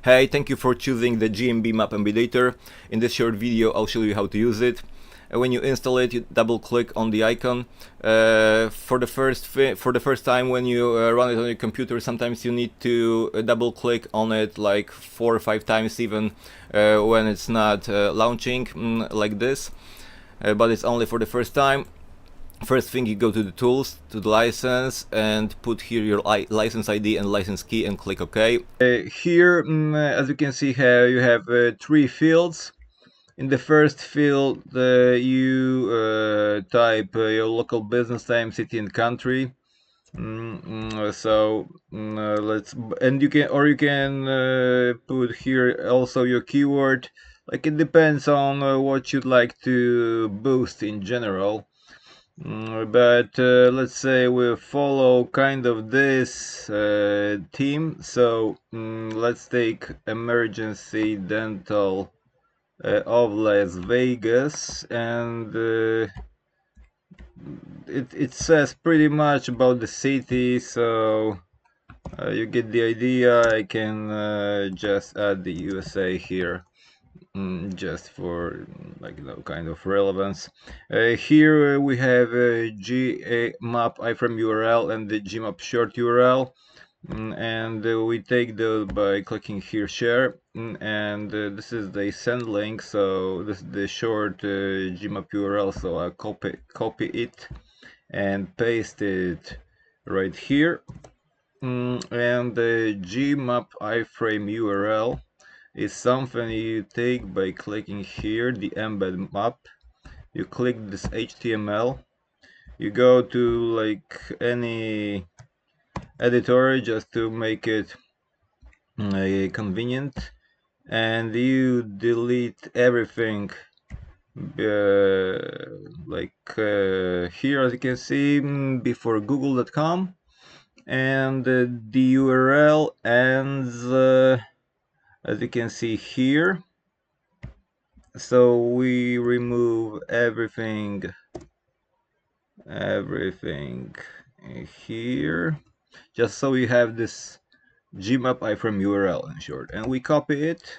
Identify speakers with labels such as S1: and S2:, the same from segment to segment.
S1: Hey, thank you for choosing the GMB map embeddator. In this short video I'll show you how to use it. When you install it, you double click on the icon. For the first time when you run it on your computer, sometimes you need to double click on it like 4 or 5 times even when it's not launching like this, but it's only for the first time. First thing, you go to the tools, to the license, and put here your license ID and license key and click OK. Here, as you can see here, you have 3 fields. In the first field, you type your local business name, city and country. You can put here also your keyword. Like, it depends on what you'd like to boost in general. But let's say we follow kind of this theme. So let's take emergency dental of Las Vegas, and it says pretty much about the city, so you get the idea. I can just add the USA here. Just for kind of relevance. Here we have a gmap iframe URL and the gmap short URL, and we take those by clicking here share, and this is the send link. So this is the short gmap URL, so I copy it and paste it right here, and the gmap iframe URL is something you take by clicking here the embed map. You click this HTML, you go to like any editor just to make it convenient, and you delete everything here, as you can see, before google.com, and the URL ends as you can see here. So we remove everything here, just so you have this gmap iframe URL in short, and we copy it,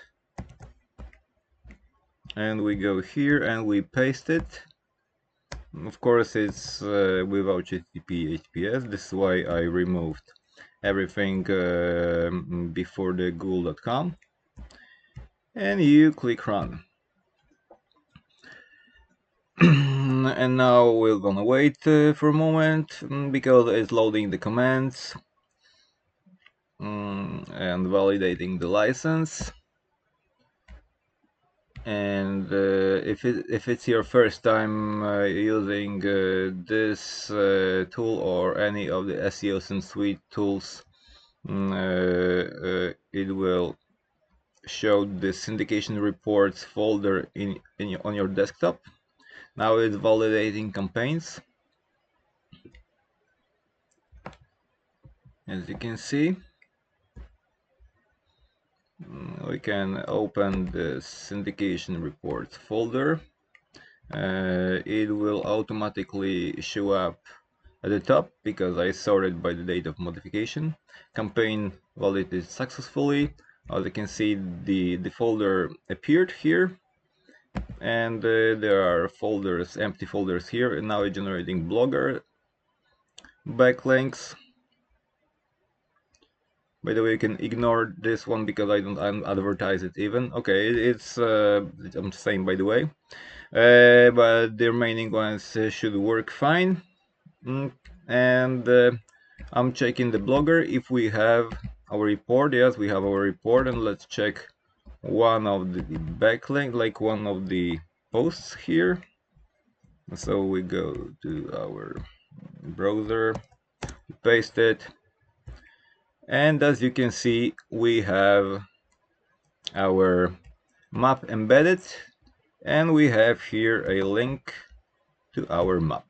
S1: and we go here and we paste it. Of course it's without HTTP HTTPS. This is why I removed everything before the google.com, and you click run. And now we're gonna wait for a moment because it's loading the commands and validating the license. And if it's your first time using this tool or any of the SEO suite tools, it will show the syndication reports folder on your desktop. Now it's validating campaigns. As you can see, we can open the syndication reports folder. It will automatically show up at the top because I sorted by the date of modification. Campaign validated successfully. As you can see, the folder appeared here, and there are folders, empty folders here, and now it's generating Blogger backlinks. By the way, you can ignore this one because I don't advertise it even. Okay, it's I'm saying by the way, but the remaining ones should work fine. And I'm checking the Blogger if we have our report. Yes, we have our report, and let's check one of the backlink, like one of the posts here. So we go to our browser, paste it, and as you can see, we have our map embedded, and we have here a link to our map.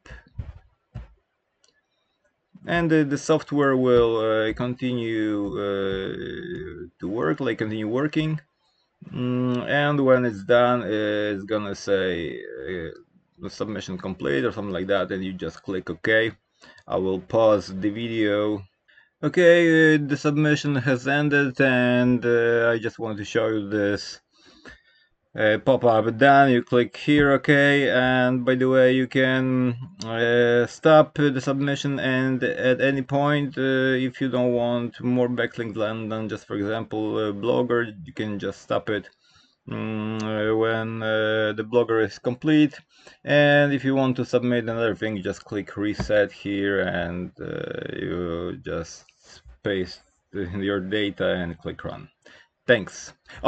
S1: And the software will continue to work, continue working, and when it's done, it's gonna say the submission complete or something like that, and you just click OK. I will pause the video Okay, the submission has ended, and I just want to show you this pop-up. Then you click here, okay, and by the way, you can stop the submission, and at any point, if you don't want more backlinks than just, for example, Blogger, you can just stop it when the Blogger is complete. And if you want to submit another thing, just click reset here, and you just paste in your data and click run. Thanks.